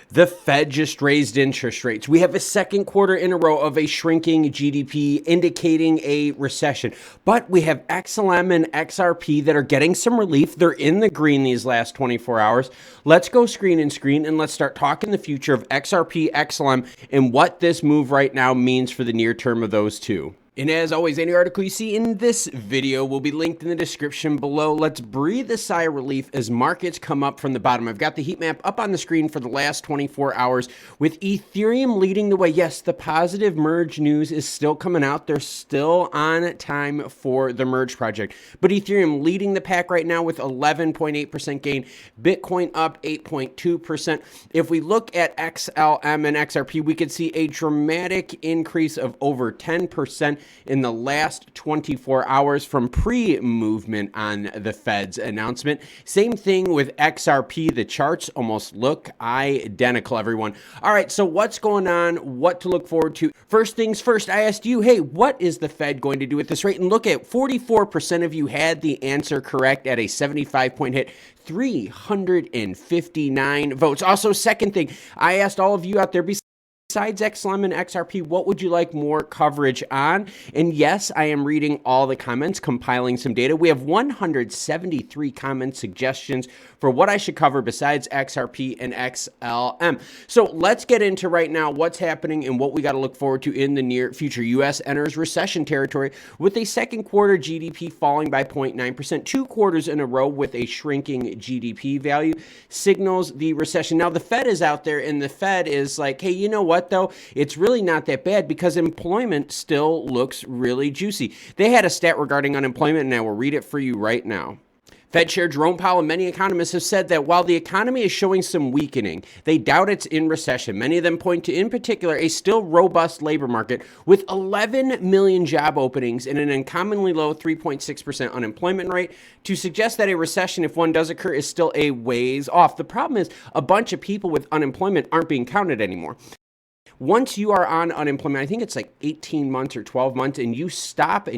The Fed just raised interest rates. We have a second quarter in a row of a shrinking GDP indicating a recession. But we have XLM and XRP that are getting some relief. They're in the green these last 24 hours. Let's go screen and let's start talking the future of XRP, XLM, and what this move right now means for the near term of those two. And as always, any article you see in this video will be linked in the description below. Let's breathe a sigh of relief as markets come up from the bottom. I've got the heat map up on the screen for the last 24 hours with Ethereum leading the way. Yes, the positive merge news is still coming out. They're still on time for the merge project. But Ethereum leading the pack right now with 11.8% gain. Bitcoin up 8.2%. If we look at XLM and XRP, we could see a dramatic increase of over 10% in the last 24 hours from pre-movement on the Fed's announcement. Same thing with XRP. The charts almost look identical, everyone. All right, so what's going on? What to look forward to? First things first, I asked you, hey, what is the Fed going to do at this rate? And look at 44% of you had the answer correct at a 75-point hit. 359 votes. Also, second thing, I asked all of you out there, besides XLM and XRP, what would you like more coverage on? And yes, I am reading all the comments, compiling some data. We have 173 comment suggestions for what I should cover besides XRP and XLM. So let's get into right now what's happening and what we got to look forward to in the near future. U.S. enters recession territory with a second quarter GDP falling by 0.9%. 2 quarters in a row with a shrinking GDP value signals the recession. Now, the Fed is out there and the Fed is like, hey, you know what, though? It's really not that bad because employment still looks really juicy. They had a stat regarding unemployment, and I will read it for you right now. Fed Chair Jerome Powell and many economists have said that while the economy is showing some weakening, they doubt it's in recession. Many of them point to, in particular, a still robust labor market with 11 million job openings and an uncommonly low 3.6% unemployment rate to suggest that a recession, if one does occur, is still a ways off. The problem is a bunch of people with unemployment aren't being counted anymore. Once you are on unemployment, I think it's like 18 months or 12 months, and you stop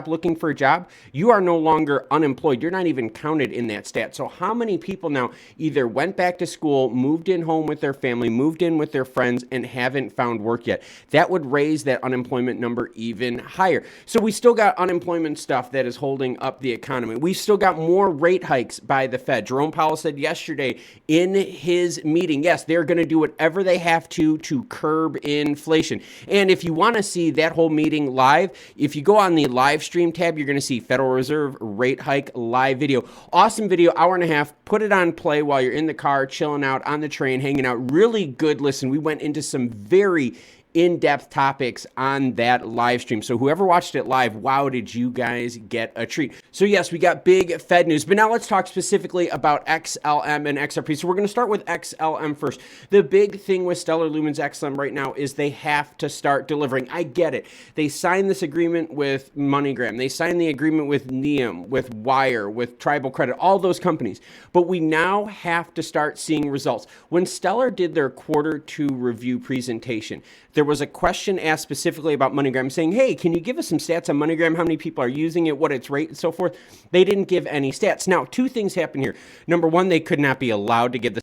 looking for a job, you are no longer unemployed. You're not even counted in that stat. So how many people now either went back to school, moved in home with their family, moved in with their friends, and haven't found work yet? That would raise that unemployment number even higher. So we still got unemployment stuff that is holding up the economy. We've still got more rate hikes by the Fed. Jerome Powell said yesterday in his meeting, yes, they're going to do whatever they have to curb inflation. And if you want to see that whole meeting live, if you go on the live stream tab, you're going to see Federal Reserve rate hike live video. Awesome video, hour and a half. Put it on play while you're in the car, chilling out on the train, hanging out. Really good listen. We went into some very in-depth topics on that live stream. So whoever watched it live, wow, did you guys get a treat. So yes, we got big Fed news, but now let's talk specifically about XLM and XRP. So we're going to start with XLM first. The big thing with Stellar Lumens XLM right now is they have to start delivering. I get it. They signed this agreement with MoneyGram. They signed the agreement with Neum, with Wire, with Tribal Credit, all those companies. But we now have to start seeing results. When Stellar did their quarter 2 review presentation, there was a question asked specifically about MoneyGram saying, hey, can you give us some stats on MoneyGram, how many people are using it, what its rate, and so forth? They didn't give any stats. Now, 2 things happen here. Number one, they could not be allowed to give the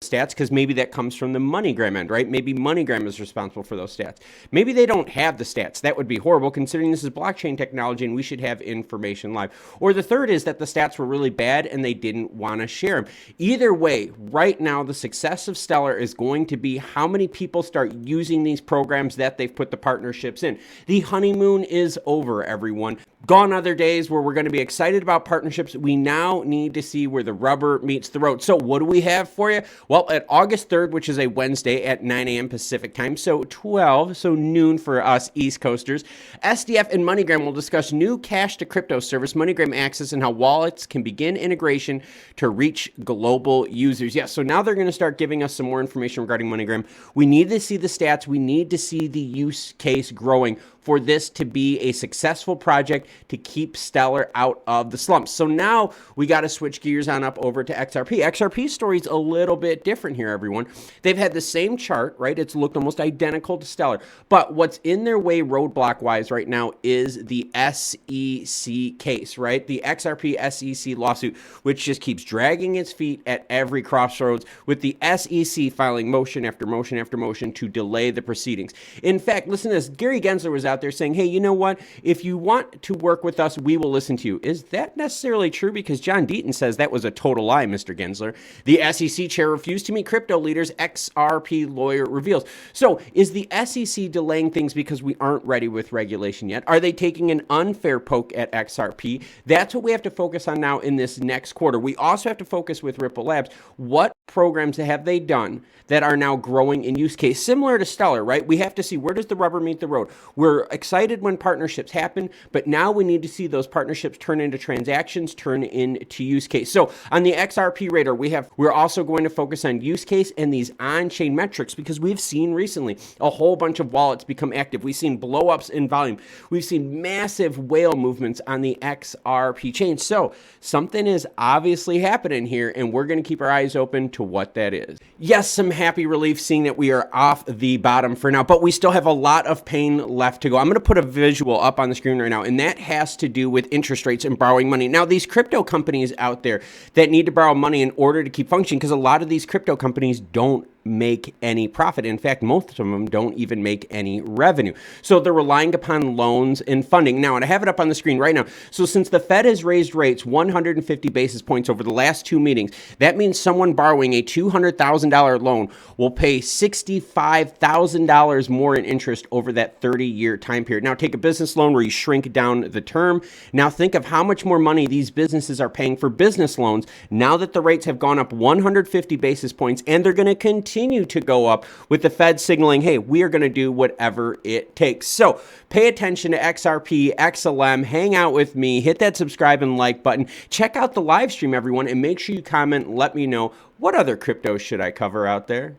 stats because maybe that comes from the MoneyGram end, right? Maybe MoneyGram is responsible for those stats. Maybe they don't have the stats. That would be horrible considering this is blockchain technology and we should have information live. Or the third is that the stats were really bad and they didn't want to share them. Either way, right now, the success of Stellar is going to be how many people start using these programs that they've put the partnerships in. The honeymoon is over, everyone. Gone are the days where we're going to be excited about partnerships. We now need to see where the rubber meets the road. So what do we have for you? Well, at August 3rd, which is a Wednesday at 9 a.m. Pacific time, so noon for us East Coasters, SDF and MoneyGram will discuss new cash to crypto service, MoneyGram Access, and how wallets can begin integration to reach global users. Yes, so now they're going to start giving us some more information regarding MoneyGram. We need to see the stats. We need to see the use case growing for this to be a successful project to keep Stellar out of the slumps. So now we got to switch gears on up over to XRP. XRP's story is a little bit different here, everyone. They've had the same chart, right? It's looked almost identical to Stellar, but what's in their way roadblock-wise right now is the SEC case, right? The XRP SEC lawsuit, which just keeps dragging its feet at every crossroads, with the SEC filing motion after motion after motion to delay the proceedings. In fact, listen to this. Gary Gensler was out there saying, hey, you know what? If you want to work with us, we will listen to you. Is that necessarily true? Because John Deaton says that was a total lie, Mr. Gensler. The SEC chair refused to meet crypto leaders, XRP lawyer reveals. So is the SEC delaying things because we aren't ready with regulation yet? Are they taking an unfair poke at XRP? That's what we have to focus on now in this next quarter. We also have to focus with Ripple Labs. What programs have they done that are now growing in use case? Similar to Stellar, right? We have to see, where does the rubber meet the road? We're excited when partnerships happen, but now we need to see those partnerships turn into transactions, turn into use case. So on the XRP radar, we're also going to focus on use case and these on-chain metrics, because we've seen recently a whole bunch of wallets become active. We've seen blow-ups in volume. We've seen massive whale movements on the XRP chain. So something is obviously happening here, and we're going to keep our eyes open to what that is. Yes, some happy relief seeing that we are off the bottom for now, but we still have a lot of pain left to go. I'm going to put a visual up on the screen right now, and that has to do with interest rates and borrowing money. Now, these crypto companies out there that need to borrow money in order to keep functioning, because a lot of these crypto companies don't make any profit. In fact, most of them don't even make any revenue. So they're relying upon loans and funding. Now, and I have it up on the screen right now. So since the Fed has raised rates 150 basis points over the last 2 meetings, that means someone borrowing a $200,000 loan will pay $65,000 more in interest over that 30-year time period. Now, take a business loan where you shrink down the term. Now, think of how much more money these businesses are paying for business loans now that the rates have gone up 150 basis points, and they're going to continue to go up with the Fed signaling, hey, we are going to do whatever it takes. So pay attention to XRP, XLM, hang out with me, hit that subscribe and like button. Check out the live stream, everyone, and make sure you comment and let me know what other cryptos should I cover out there.